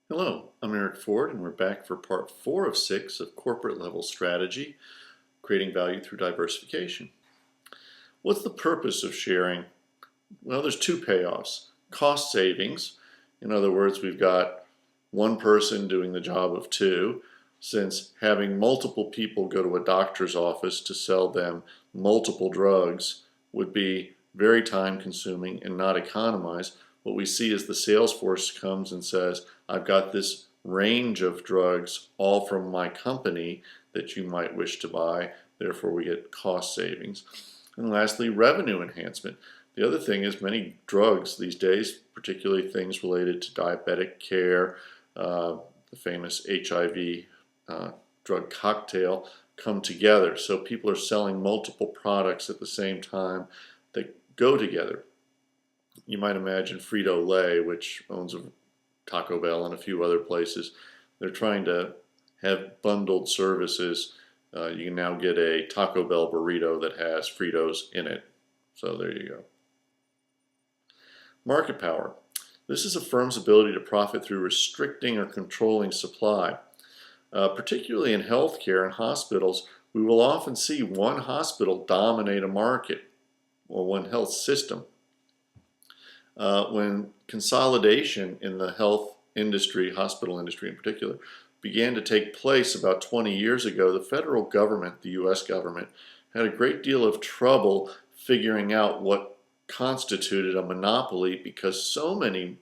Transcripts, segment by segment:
Hello, I'm Eric Ford, and we're back for part 4 of 6 of Corporate Level Strategy, Creating Value Through Diversification. What's the purpose of sharing? Well, there's two payoffs. Cost savings. In other words, we've got one person doing the job of two, since having multiple people go to a doctor's office to sell them multiple drugs would be very time consuming and not economize. What we see is the sales force comes and says, I've got this range of drugs all from my company that you might wish to buy, therefore we get cost savings. And lastly, revenue enhancement. The other thing is many drugs these days, particularly things related to diabetic care, the famous HIV drug cocktail, come together. So people are selling multiple products at the same time that go together. You might imagine Frito-Lay, which owns a Taco Bell and a few other places. They're trying to have bundled services. You can now get a Taco Bell burrito that has Fritos in it. So there you go. Market power. This is a firm's ability to profit through restricting or controlling supply. Particularly in healthcare and hospitals, we will often see one hospital dominate a market or one health system. When consolidation in the health industry, hospital industry in particular, began to take place about 20 years ago, the federal government, the U.S. government, had a great deal of trouble figuring out what constituted a monopoly because so many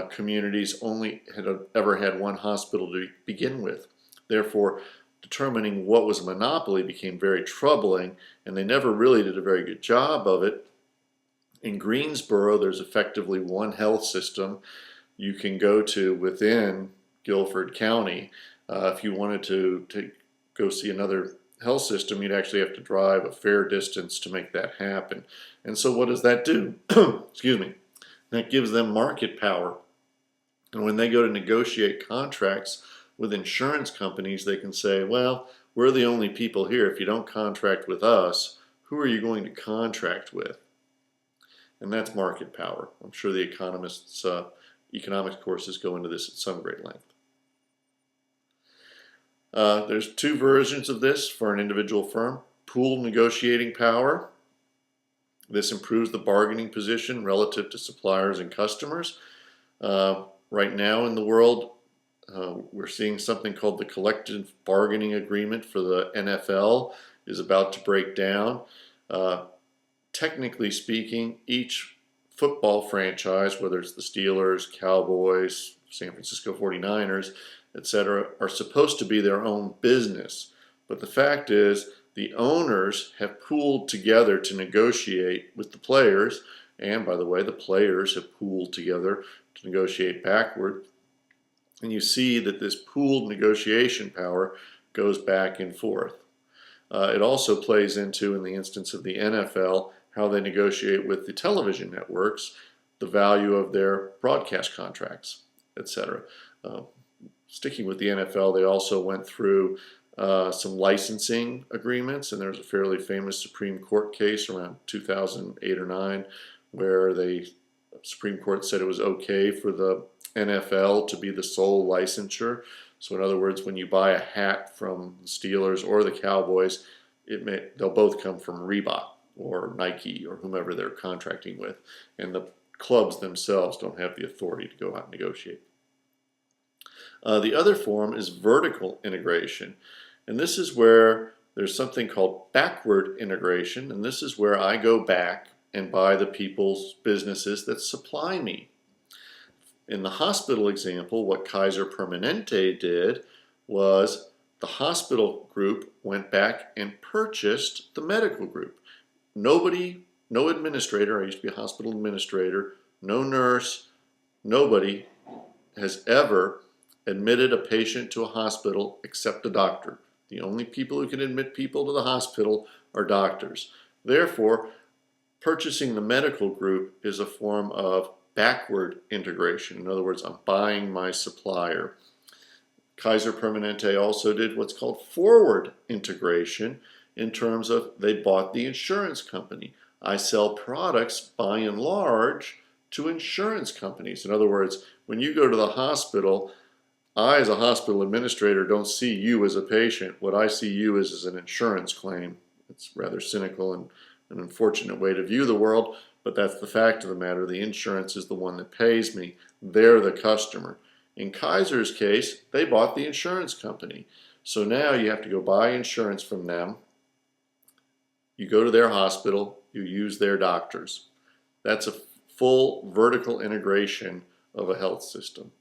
communities only had ever had one hospital to begin with. Therefore, determining what was a monopoly became very troubling, and they never really did a very good job of it. In Greensboro, there's effectively one health system you can go to within Guilford County. If you wanted to go see another health system, you'd actually have to drive a fair distance to make that happen. And so what does that do? Excuse me. That gives them market power. And when they go to negotiate contracts with insurance companies, they can say, well, we're the only people here. If you don't contract with us, who are you going to contract with? And that's market power. I'm sure the economics courses go into this at some great length. There's two versions of this for an individual firm. Pooled negotiating power. This improves the bargaining position relative to suppliers and customers. Right now in the world, we're seeing something called the collective bargaining agreement for the NFL is about to break down. Technically speaking, each football franchise, whether it's the Steelers, Cowboys, San Francisco 49ers, etc., are supposed to be their own business. But the fact is, the owners have pooled together to negotiate with the players, and by the way, the players have pooled together to negotiate backward. And you see that this pooled negotiation power goes back and forth. It also plays into, in the instance of the NFL, how they negotiate with the television networks, the value of their broadcast contracts, etc. Sticking with the NFL, they also went through some licensing agreements, and there's a fairly famous Supreme Court case around 2008 or 9 where the Supreme Court said it was okay for the NFL to be the sole licensure. So in other words, when you buy a hat from the Steelers or the Cowboys, they'll both come from Reebok or Nike or whomever they're contracting with. And the clubs themselves don't have the authority to go out and negotiate. The other form is vertical integration. And this is where there's something called backward integration. And this is where I go back and buy the people's businesses that supply me. In the hospital example, what Kaiser Permanente did was the hospital group went back and purchased the medical group. Nobody, no administrator, I used to be a hospital administrator, no nurse, nobody has ever admitted a patient to a hospital except the doctor. The only people who can admit people to the hospital are doctors. Therefore, purchasing the medical group is a form of backward integration. In other words, I'm buying my supplier. Kaiser Permanente also did what's called forward integration in terms of they bought the insurance company. I sell products by and large to insurance companies. In other words, when you go to the hospital, I, as a hospital administrator, don't see you as a patient. What I see you as an insurance claim. It's rather cynical and an unfortunate way to view the world, but that's the fact of the matter. The insurance is the one that pays me. They're the customer. In Kaiser's case, they bought the insurance company. So now you have to go buy insurance from them. You go to their hospital, you use their doctors. That's a full vertical integration of a health system.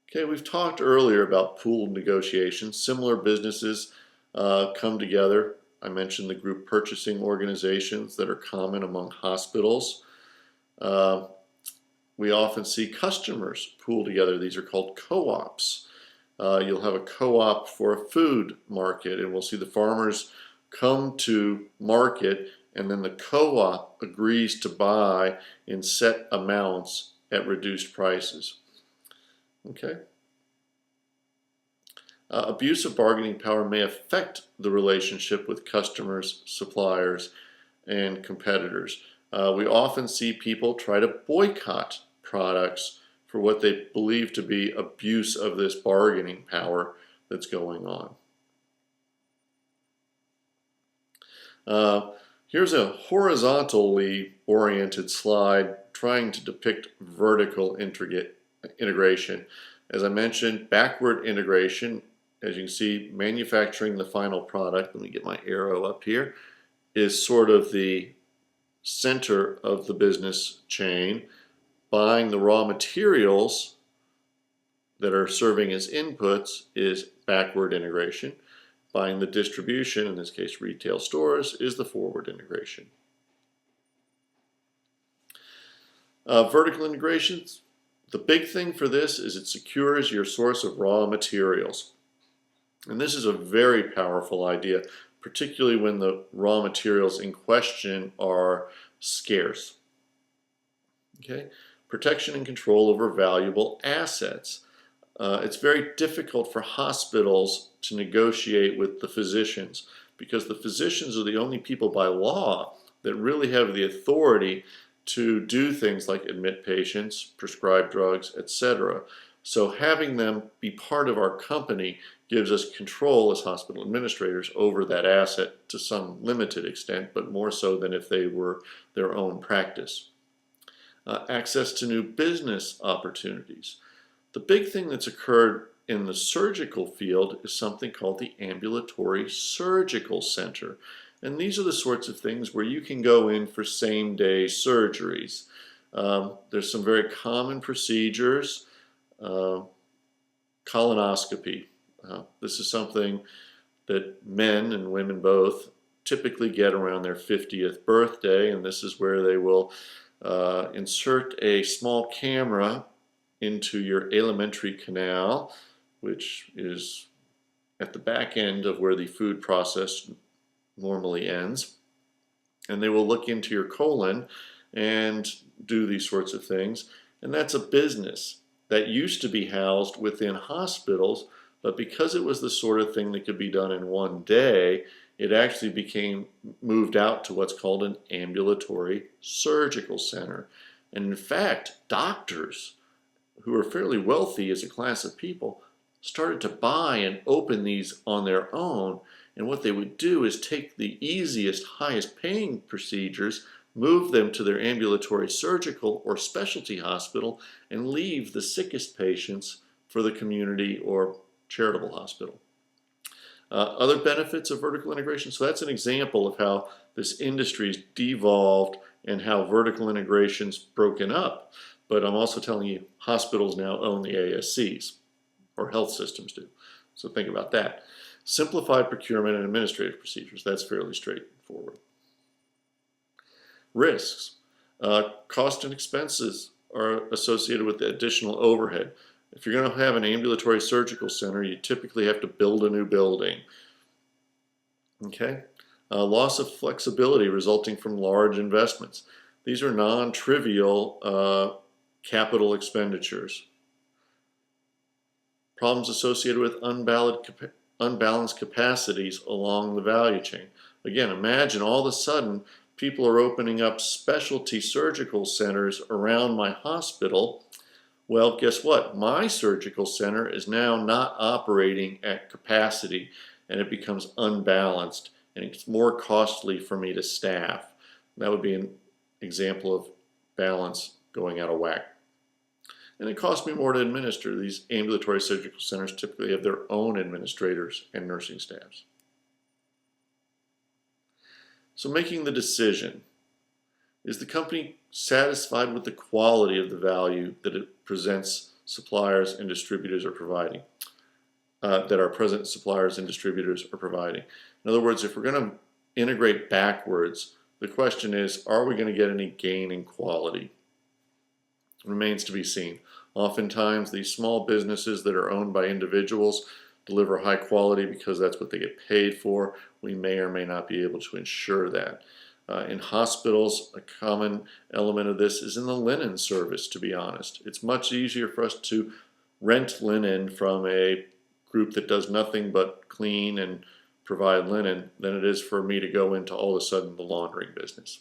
Okay, we've talked earlier about pooled negotiations. Similar businesses come together. I mentioned the group purchasing organizations that are common among hospitals. We often see customers pool together. These are called co-ops. You'll have a co-op for a food market, and we'll see the farmers come to market, and then the co-op agrees to buy in set amounts at reduced prices. Okay. Abuse of bargaining power may affect the relationship with customers, suppliers, and competitors. We often see people try to boycott products for what they believe to be abuse of this bargaining power that's going on. Here's a horizontally oriented slide trying to depict vertical integration. As I mentioned, backward integration, as you can see, manufacturing the final product, let me get my arrow up here, is sort of the center of the business chain. Buying the raw materials that are serving as inputs is backward integration. Buying the distribution, in this case retail stores, is the forward integration. Vertical integrations, the big thing for this is it secures your source of raw materials. And this is a very powerful idea, particularly when the raw materials in question are scarce. Okay? Protection and control over valuable assets. It's very difficult for hospitals to negotiate with the physicians because the physicians are the only people by law that really have the authority to do things like admit patients, prescribe drugs, etc. So having them be part of our company gives us control as hospital administrators over that asset to some limited extent, but more so than if they were their own practice. Access to new business opportunities. The big thing that's occurred in the surgical field is something called the ambulatory surgical center. And these are the sorts of things where you can go in for same-day surgeries. There's some very common procedures. Colonoscopy. This is something that men and women both typically get around their 50th birthday, and this is where they will insert a small camera into your alimentary canal, which is at the back end of where the food process normally ends. And they will look into your colon and do these sorts of things. And that's a business that used to be housed within hospitals, but because it was the sort of thing that could be done in one day, it actually became moved out to what's called an ambulatory surgical center. And in fact, doctors who are fairly wealthy as a class of people started to buy and open these on their own. And what they would do is take the easiest, highest paying procedures, move them to their ambulatory surgical or specialty hospital, and leave the sickest patients for the community or charitable hospital. Other benefits of vertical integration. So that's an example of how this industry's devolved and how vertical integration's broken up. But I'm also telling you, hospitals now own the ASCs, or health systems do. So think about that. Simplified procurement and administrative procedures. That's fairly straightforward. Risks. Cost and expenses are associated with the additional overhead. If you're going to have an ambulatory surgical center, you typically have to build a new building. Okay? Loss of flexibility resulting from large investments. These are non-trivial capital expenditures. Problems associated with unbalanced capacities along the value chain. Again, imagine all of a sudden people are opening up specialty surgical centers around my hospital. Well, guess what? My surgical center is now not operating at capacity and it becomes unbalanced and it's more costly for me to staff. That would be an example of balance going out of whack. And it costs me more to administer. These ambulatory surgical centers typically have their own administrators and nursing staffs. So making the decision. Is the company satisfied with the quality of the value that it presents suppliers and distributors are providing? That our present suppliers and distributors are providing. In other words, if we're going to integrate backwards, the question is, are we going to get any gain in quality? It remains to be seen. Oftentimes, these small businesses that are owned by individuals deliver high quality because that's what they get paid for. We may or may not be able to ensure that. In hospitals, a common element of this is in the linen service, to be honest. It's much easier for us to rent linen from a group that does nothing but clean and provide linen than it is for me to go into all of a sudden the laundering business.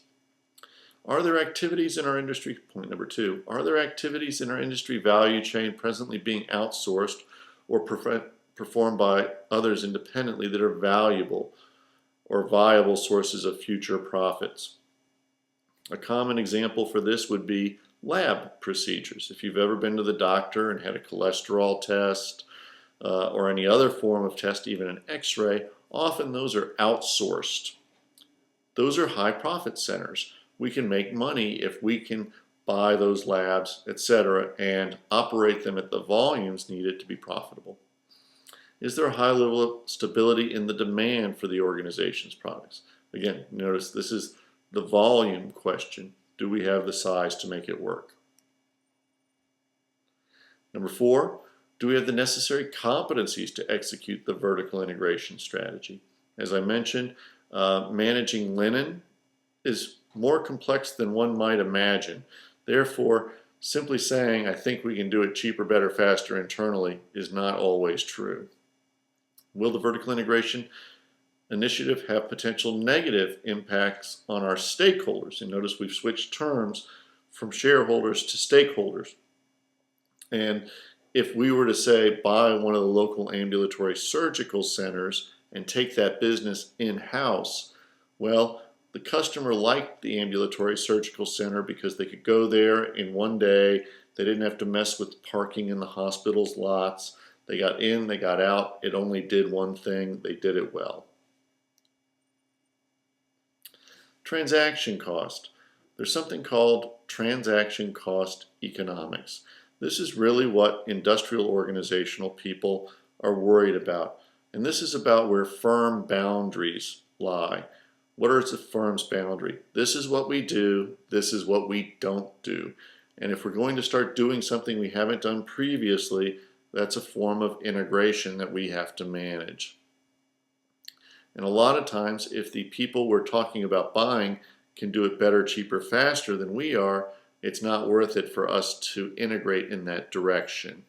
Are there activities in our industry, point number 2, are there activities in our industry value chain presently being outsourced or performed by others independently that are valuable or viable sources of future profits? A common example for this would be lab procedures. If you've ever been to the doctor and had a cholesterol test or any other form of test, even an x-ray, often those are outsourced. Those are high profit centers. We can make money if we can buy those labs, etc., and operate them at the volumes needed to be profitable. Is there a high level of stability in the demand for the organization's products? Again, notice this is the volume question. Do we have the size to make it work? Number 4, do we have the necessary competencies to execute the vertical integration strategy? As I mentioned, managing linen is more complex than one might imagine. Therefore, simply saying, I think we can do it cheaper, better, faster internally is not always true. Will the vertical integration initiative have potential negative impacts on our stakeholders? And notice we've switched terms from shareholders to stakeholders. And if we were to say buy one of the local ambulatory surgical centers and take that business in-house, well, the customer liked the ambulatory surgical center because they could go there in one day. They didn't have to mess with parking in the hospital's lots. They got in, they got out. It only did one thing. They did it well. Transaction cost. There's something called transaction cost economics. This is really what industrial organizational people are worried about. And this is about where firm boundaries lie. What is a firm's boundary? This is what we do. This is what we don't do. And if we're going to start doing something we haven't done previously, that's a form of integration that we have to manage. And a lot of times, if the people we're talking about buying can do it better, cheaper, faster than we are, it's not worth it for us to integrate in that direction.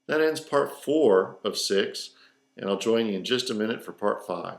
That ends part 4 of 6, and I'll join you in just a minute for part 5.